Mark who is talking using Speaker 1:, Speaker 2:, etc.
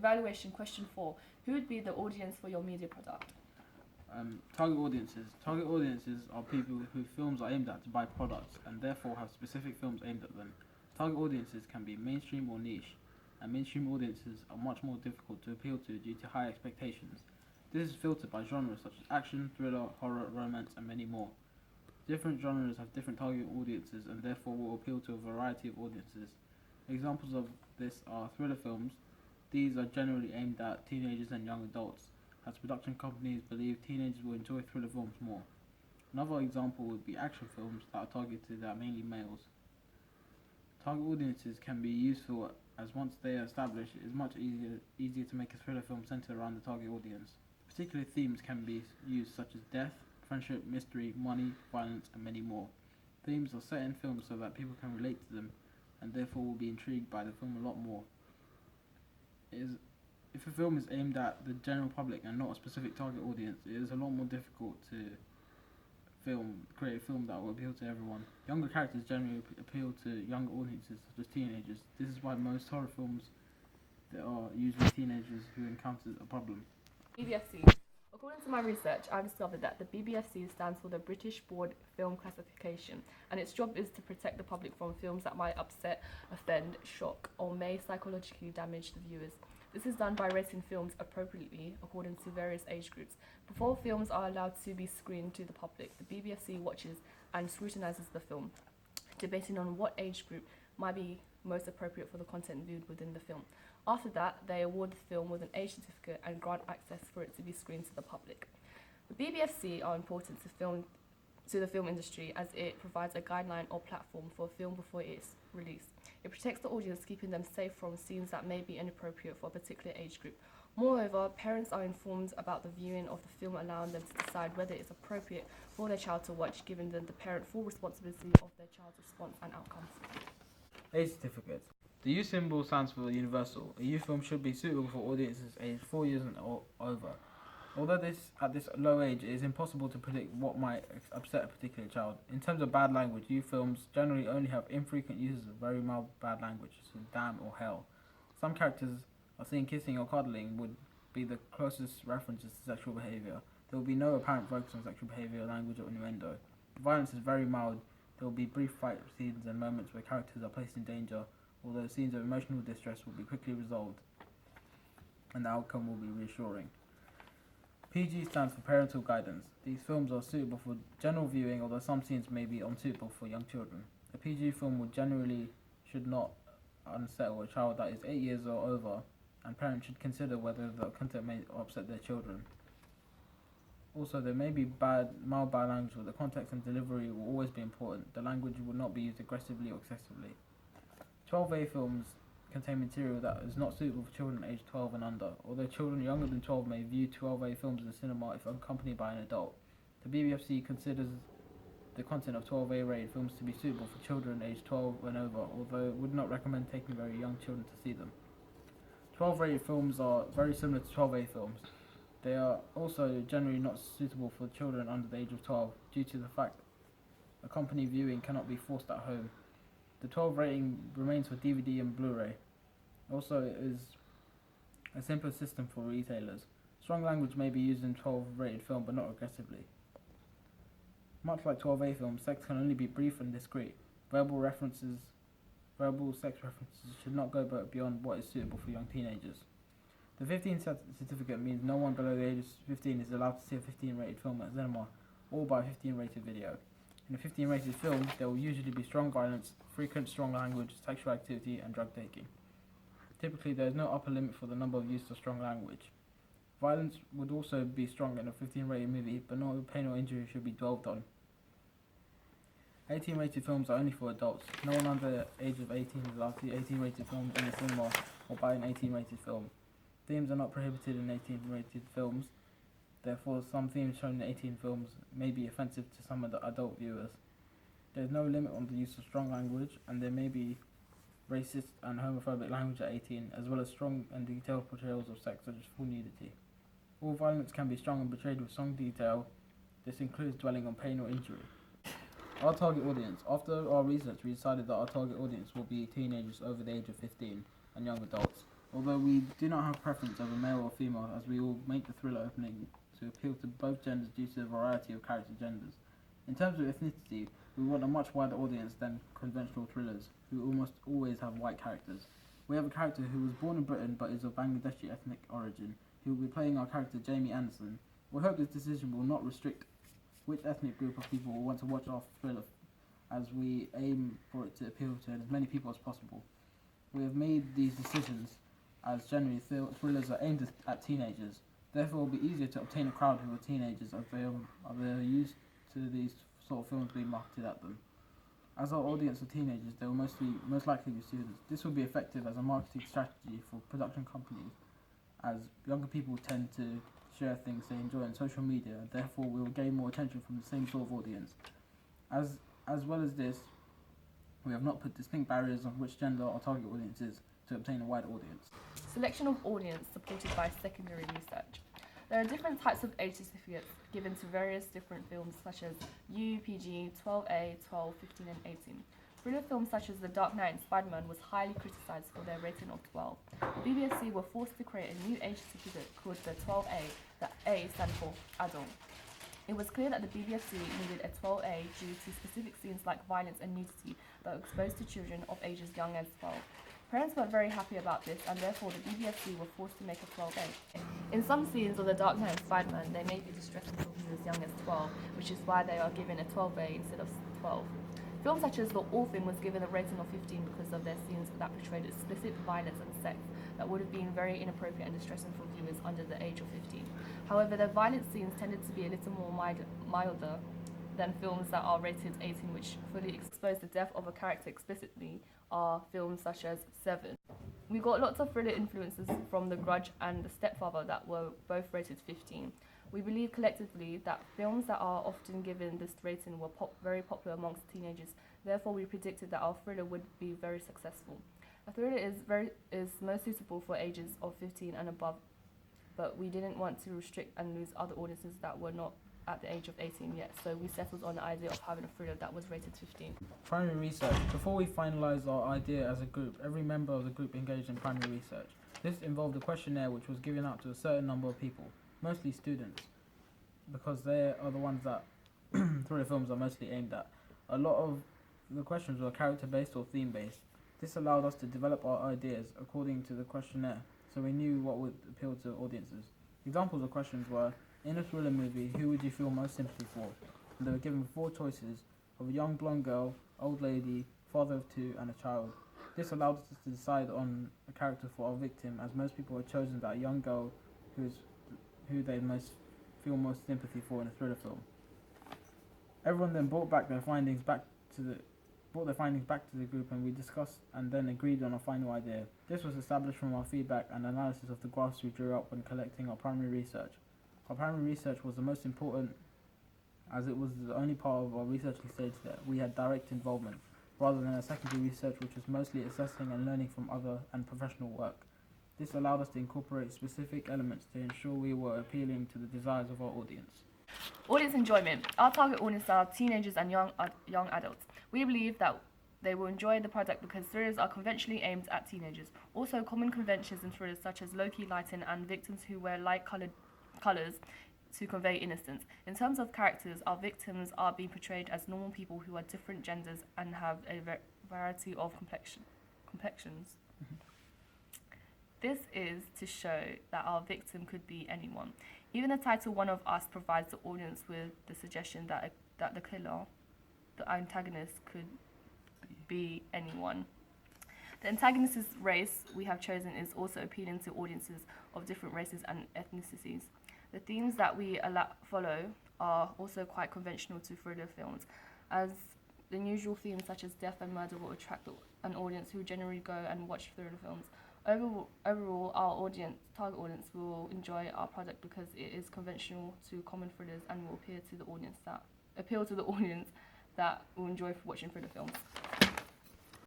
Speaker 1: Evaluation question 4. Who would be the audience for your media product?
Speaker 2: Target audiences. Target audiences are people whose films are aimed at to buy products and therefore have specific films aimed at them. Target audiences can be mainstream or niche, and mainstream audiences are much more difficult to appeal to due to high expectations. This is filtered by genres such as action, thriller, horror, romance, and many more. Different genres have different target audiences and therefore will appeal to a variety of audiences. Examples of this are thriller films. These are generally aimed at teenagers and young adults, as production companies believe teenagers will enjoy thriller films more. Another example would be action films that are targeted at mainly males. Target audiences can be useful as once they are established, it is much easier to make a thriller film centered around the target audience. Particular themes can be used such as death, friendship, mystery, money, violence, and many more. Themes are set in films so that people can relate to them and therefore will be intrigued by the film a lot more. If a film is aimed at the general public and not a specific target audience, it is a lot more difficult to create a film that will appeal to everyone. Younger characters generally appeal to younger audiences such as teenagers. This is why most horror films there are usually teenagers who encounter a problem.
Speaker 1: BBFC. According to my research, I discovered that the BBFC stands for the British Board Film Classification, and its job is to protect the public from films that might upset, offend, shock, or may psychologically damage the viewers. This is done by rating films appropriately according to various age groups. Before films are allowed to be screened to the public, the BBFC watches and scrutinizes the film, debating on what age group might be most appropriate for the content viewed within the film. After that, they award the film with an age certificate and grant access for it to be screened to the public. The BBFC are important to the film industry as it provides a guideline or platform for a film before it is released. It protects the audience, keeping them safe from scenes that may be inappropriate for a particular age group. Moreover, parents are informed about the viewing of the film, allowing them to decide whether it's appropriate for their child to watch, giving them the parent full responsibility of their child's response and outcomes.
Speaker 2: Age certificate. The U symbol stands for universal. A U film should be suitable for audiences aged 4 years and over. Although at this low age, it is impossible to predict what might upset a particular child. In terms of bad language, U films generally only have infrequent uses of very mild bad language, such as damn or hell. Some characters are seen kissing or cuddling would be the closest references to sexual behaviour. There will be no apparent focus on sexual behaviour, language, or innuendo. The violence is very mild. There will be brief fight scenes and moments where characters are placed in danger, although scenes of emotional distress will be quickly resolved, and the outcome will be reassuring. PG stands for parental guidance. These films are suitable for general viewing, although some scenes may be unsuitable for young children. A PG film should not unsettle a child that is 8 years or over, and parents should consider whether the content may upset their children. Also, there may be mild bad language, but the context and delivery will always be important. The language will not be used aggressively or excessively. 12A films contain material that is not suitable for children aged 12 and under, although children younger than 12 may view 12A films in the cinema if accompanied by an adult. The BBFC considers the content of 12A rated films to be suitable for children aged 12 and over, although it would not recommend taking very young children to see them. 12 rated films are very similar to 12A films. They are also generally not suitable for children under the age of 12 due to the fact accompanied viewing cannot be forced at home. The 12 rating remains for DVD and Blu-ray. Also, it is a simpler system for retailers. Strong language may be used in 12 rated film, but not aggressively. Much like 12A films, sex can only be brief and discreet. Verbal sex references should not go beyond what is suitable for young teenagers. The 15 certificate means no one below the age of 15 is allowed to see a 15 rated film at cinema or buy a 15 rated video. In a 15 rated film, there will usually be strong violence, frequent strong language, sexual activity, and drug taking. Typically, there is no upper limit for the number of use of strong language. Violence would also be strong in a 15 rated movie, but no pain or injury should be dwelled on. 18 rated films are only for adults. No one under the age of 18 is allowed to see 18 rated films in the cinema or buy an 18 rated film. Themes are not prohibited in 18 rated films. Therefore, some themes shown in 18 films may be offensive to some of the adult viewers. There is no limit on the use of strong language, and there may be racist and homophobic language at 18, as well as strong and detailed portrayals of sex, such as full nudity. All violence can be strong and portrayed with strong detail. This includes dwelling on pain or injury. Our target audience. After our research, we decided that our target audience will be teenagers over the age of 15 and young adults. Although we do not have preference over male or female, as we will make the thriller opening to appeal to both genders due to the variety of character genders. In terms of ethnicity, we want a much wider audience than conventional thrillers, who almost always have white characters. We have a character who was born in Britain but is of Bangladeshi ethnic origin, who will be playing our character Jamie Anderson. We hope this decision will not restrict which ethnic group of people will want to watch our thriller, as we aim for it to appeal to as many people as possible. We have made these decisions as generally thrillers are aimed at teenagers. Therefore, it will be easier to obtain a crowd who are teenagers as they are used to these sort of films being marketed at them. As our audience are teenagers, they will most likely be students. This will be effective as a marketing strategy for production companies, as younger people tend to share things they enjoy on social media, and therefore we will gain more attention from the same sort of audience. As well as this, we have not put distinct barriers on which gender our target audience is to obtain a wide audience.
Speaker 1: Selection of audience supported by secondary research. There are different types of age certificates given to various different films such as U, PG, 12A, 12, 15 and 18. Thriller films such as The Dark Knight and Spider-Man was highly criticised for their rating of 12. The BBFC were forced to create a new age certificate called the 12A, the A standing for adult. It was clear that the BBFC needed a 12A due to specific scenes like violence and nudity that were exposed to children of ages young as 12. Parents weren't very happy about this, and therefore the BBFC were forced to make a 12A. In some scenes of The Dark Knight and Spider-Man, they may be distressing for viewers young as 12, which is why they are given a 12A instead of 12. Films such as The Orphan was given a rating of 15 because of their scenes that portrayed explicit violence and sex that would have been very inappropriate and distressing for viewers under the age of 15. However, their violent scenes tended to be a little more milder than films that are rated 18, which fully expose the death of a character explicitly, are films such as Seven. We got lots of thriller influences from The Grudge and The Stepfather that were both rated 15. We believe collectively that films that are often given this rating were very popular amongst teenagers. Therefore, we predicted that our thriller would be very successful. A thriller is most suitable for ages of 15 and above, but we didn't want to restrict and lose other audiences that were not at the age of 18 yet, so we settled on the idea of having a thriller that was rated 15.
Speaker 2: Primary research. Before we finalised our idea as a group, every member of the group engaged in primary research. This involved a questionnaire which was given out to a certain number of people, mostly students, because they are the ones that thriller films are mostly aimed at. A lot of the questions were character-based or theme-based. This allowed us to develop our ideas according to the questionnaire, so we knew what would appeal to audiences. Examples of questions were, in a thriller movie, who would you feel most sympathy for? And they were given 4 choices of a young blonde girl, old lady, father of 2, and a child. This allowed us to decide on a character for our victim, as most people had chosen that young girl who they feel most sympathy for in a thriller film. Everyone then brought their findings back to the group, and we discussed and then agreed on a final idea. This was established from our feedback and analysis of the graphs we drew up when collecting our primary research. Our primary research was the most important, as it was the only part of our researching stage that we had direct involvement, rather than a secondary research which was mostly assessing and learning from other and professional work. This allowed us to incorporate specific elements to ensure we were appealing to the desires of our audience.
Speaker 1: Audience enjoyment. Our target audience are teenagers and young adults. We believe that they will enjoy the product because thrillers are conventionally aimed at teenagers. Also, common conventions in thrillers such as low-key lighting and victims who wear light colours to convey innocence. In terms of characters, our victims are being portrayed as normal people who are different genders and have a variety of complexions. This is to show that our victim could be anyone. Even the title One of Us provides the audience with the suggestion that the killer, the antagonist, could be anyone. The antagonist's race we have chosen is also appealing to audiences of different races and ethnicities. The themes that we follow are also quite conventional to thriller films, as the usual themes such as death and murder will attract an audience who generally go and watch thriller films. Overall, our target audience will enjoy our product because it is conventional to common thrillers and will appeal to the audience that will enjoy watching thriller films.